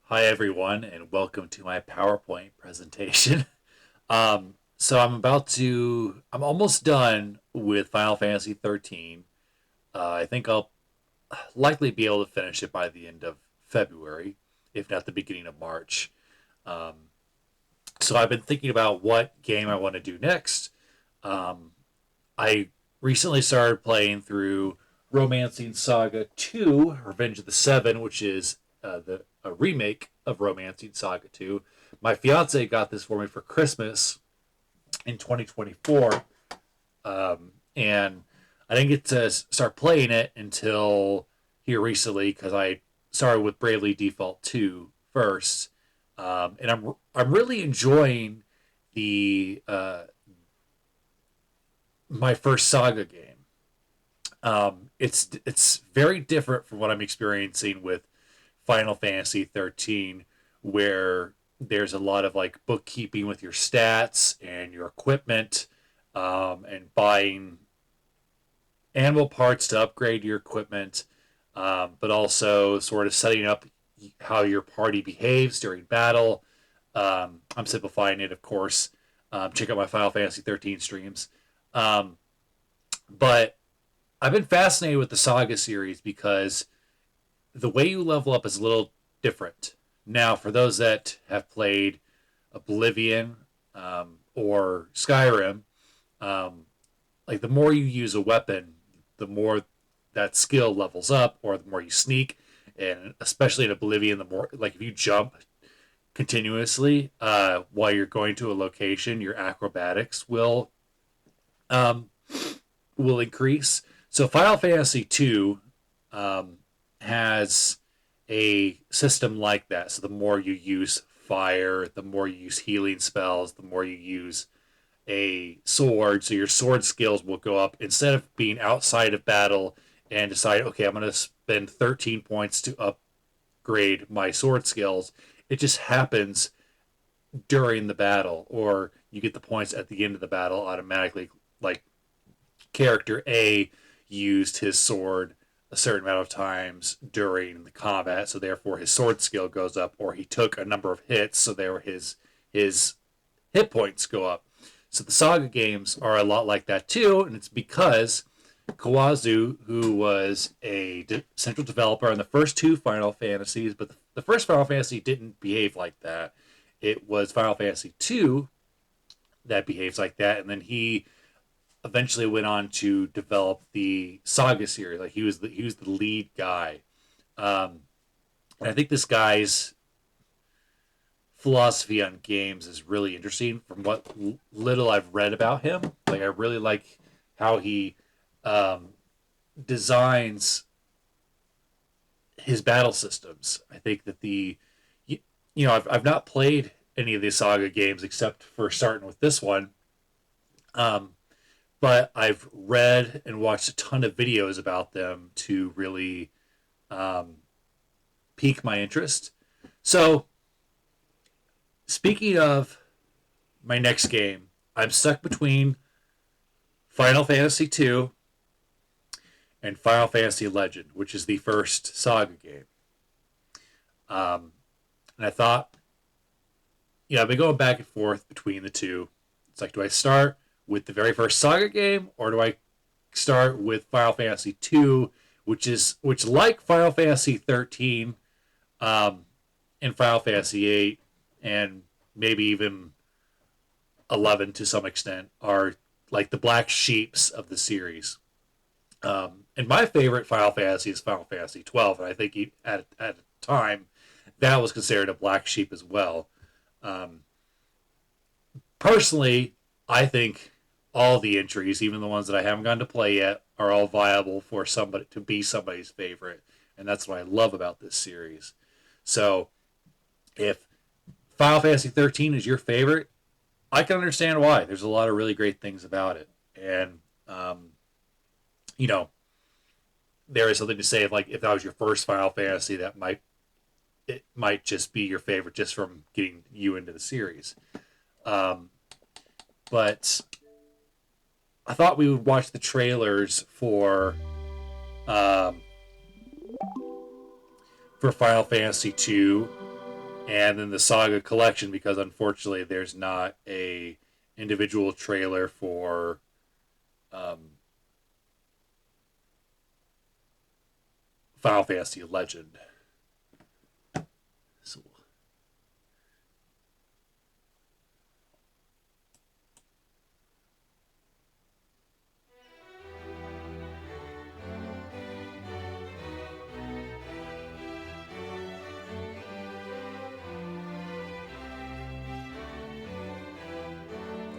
Hi, everyone, and welcome to my PowerPoint presentation. So I'm almost done with Final Fantasy 13. I think I'll likely be able to finish it by the end of February, if not the beginning of March. Um, so I've been thinking about what game I want to do next. Um, I recently started playing through Romancing Saga 2, Revenge of the Seven, which is a remake of Romancing Saga 2. My fiance got this for me for Christmas in 2024, and I didn't get to start playing it until here recently because I started with Bravely Default 2 first, and I'm really enjoying the my first Saga game. It's very different from what I'm experiencing with Final Fantasy 13, where there's a lot of like bookkeeping with your stats and your equipment, and buying animal parts to upgrade your equipment, but also sort of setting up how your party behaves during battle. I'm simplifying it, of course. Check out my Final Fantasy 13 streams. Um, but I've been fascinated with the Saga series because the way you level up is a little different. Now, for those that have played Oblivion or Skyrim, um, like the more you use a weapon, the more that skill levels up, or the more you sneak. And especially in Oblivion, the more like if you jump continuously while you're going to a location, your acrobatics um, will increase. So Final Fantasy 2 um, has a system like that. So the more you use fire, the more you use healing spells, the more you use a sword. So your sword skills will go up instead of being outside of battle and decide, okay, I'm going to spend 13 points to upgrade my sword skills. It just happens during the battle, or you get the points at the end of the battle automatically. Like character A used his sword a certain amount of times during the combat, so therefore his sword skill goes up, or he took a number of hits, so there his hit points go up. So the Saga games are a lot like that too, and it's because Kawazu, who was a central developer on the first two Final Fantasies, but the first Final Fantasy didn't behave like that. It was Final Fantasy 2 that behaves like that, and then he eventually went on to develop the Saga series. Like he was the lead guy. Um, and I think this guy's philosophy on games is really interesting. From what little I've read about him, like I really like how he um, designs his battle systems. I think that I've not played any of the Saga games except for starting with this one. Um, but I've read and watched a ton of videos about them to really um, pique my interest. So, speaking of my next game, I'm stuck between Final Fantasy 2 and Final Fantasy Legend, which is the first Saga game. Um, and I thought, I've been going back and forth between the two. It's like, do I start with the very first Saga game, or do I start with Final Fantasy 2, which like Final Fantasy 13 um, and Final Fantasy 8 and maybe even 11 to some extent are like the black sheeps of the series. And my favorite Final Fantasy is Final Fantasy 12, and I think at the time that was considered a black sheep as well. Um, Personally, I think all the entries, even the ones that I haven't gotten to play yet, are all viable for somebody to be somebody's favorite, and that's what I love about this series. So, if Final Fantasy 13 is your favorite, I can understand why. There's a lot of really great things about it, and you know, there is something to say. Like if that was your first Final Fantasy, it might just be your favorite just from getting you into the series. Um, but I thought we would watch the trailers um, for Final Fantasy 2 and then the Saga Collection, because unfortunately there's not a individual trailer for um, Final Fantasy Legend. So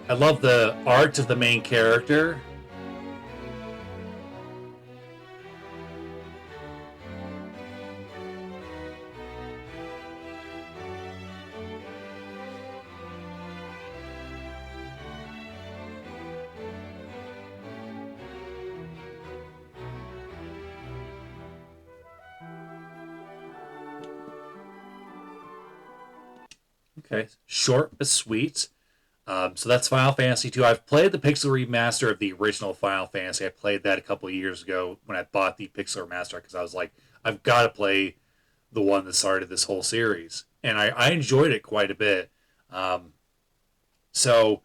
I love the art of the main character. Okay, short but sweet. So that's Final Fantasy 2. I've played the Pixel remaster of the original Final Fantasy. I played that a couple of years ago when I bought the Pixel remaster because I was like, I've got to play the one that started this whole series, and I enjoyed it quite a bit. Um, so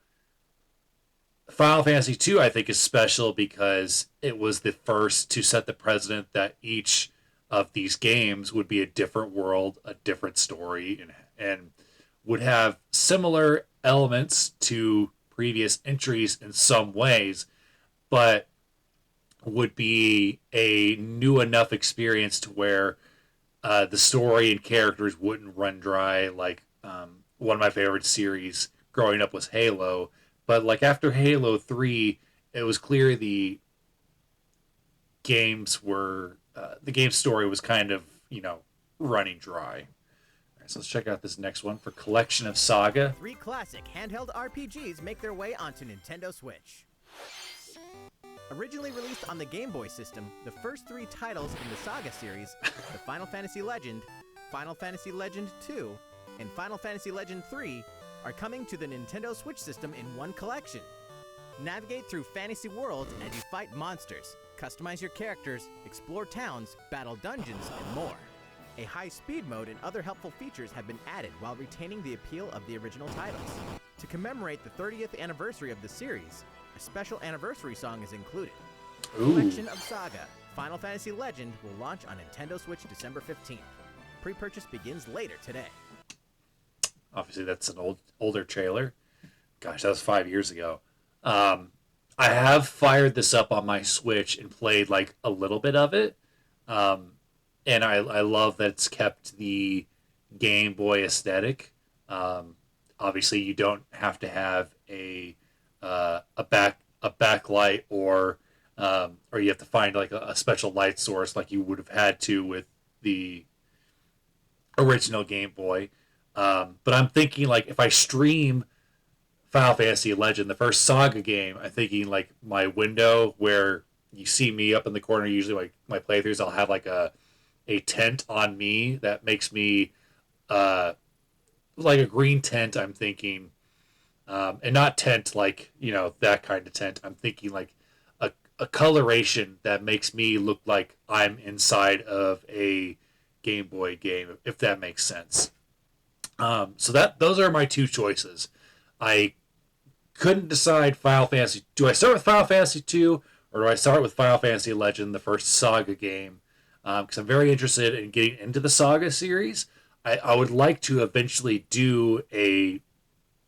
Final Fantasy 2, I think, is special because it was the first to set the precedent that each of these games would be a different world, a different story, and would have similar elements to previous entries in some ways, but would be a new enough experience to where the story and characters wouldn't run dry. Like one of my favorite series growing up was Halo, but like after Halo 3, it was clear the game story was kind of running dry. All right, so let's check out this next one for Collection of SaGa. Three classic handheld RPGs make their way onto Nintendo Switch. Originally released on the Game Boy system, the first three titles in the SaGa series, the Final Fantasy Legend, Final Fantasy Legend 2, and Final Fantasy Legend 3, are coming to the Nintendo Switch system in one collection. Navigate through fantasy worlds as you fight monsters, customize your characters, explore towns, battle dungeons, and more. A high-speed mode and other helpful features have been added while retaining the appeal of the original titles. To commemorate the 30th anniversary of the series, a special anniversary song is included. Ooh. Collection of SaGa, Final Fantasy Legend will launch on Nintendo Switch December 15th. Pre-purchase begins later today. Obviously, that's an older trailer. Gosh, that was 5 years ago. Um, I have fired this up on my Switch and played like a little bit of it. Um, and I love that it's kept the Game Boy aesthetic. Um, Obviously, you don't have to have a backlight or you have to find like a special light source like you would have had to with the original Game Boy. But I'm thinking like if I stream Final Fantasy Legend, the first SaGa game, I'm thinking like my window where you see me up in the corner. Usually, like my playthroughs, I'll have like a tent on me that makes me uh, like a green tent. I'm thinking, and not tent like that kind of tent. I'm thinking like a coloration that makes me look like I'm inside of a Game Boy game, if that makes sense. So that those are my two choices. I couldn't decide Final Fantasy. Do I start with Final Fantasy 2 or do I start with Final Fantasy Legend, the first SaGa game? Because I'm very interested in getting into the SaGa series. I would like to eventually do a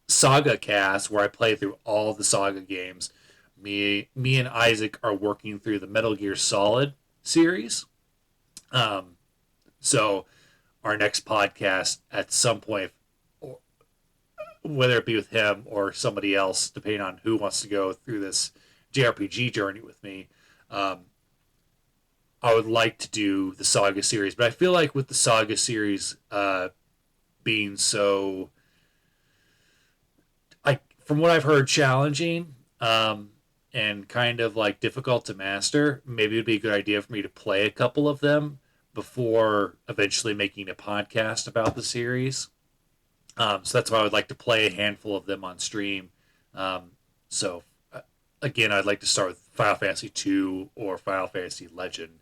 SaGa cast where I play through all the SaGa games. Me and Isaac are working through the Metal Gear Solid series. Um, so our next podcast at some point, whether it be with him or somebody else, depending on who wants to go through this JRPG journey with me, um, I would like to do the SaGa series. But I feel like with the SaGa series being so, from what I've heard, challenging and kind of like difficult to master, maybe it'd be a good idea for me to play a couple of them before eventually making a podcast about the series. So that's why I would like to play a handful of them on stream. Um, so again, I'd like to start with Final Fantasy 2 or Final Fantasy Legend.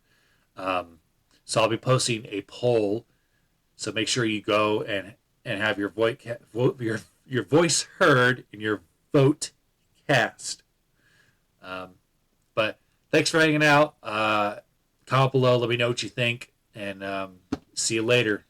Um, so I'll be posting a poll. So make sure you go and and have your voice heard and your vote cast. Um, but thanks for hanging out. Comment below. Let me know what you think, and see you later.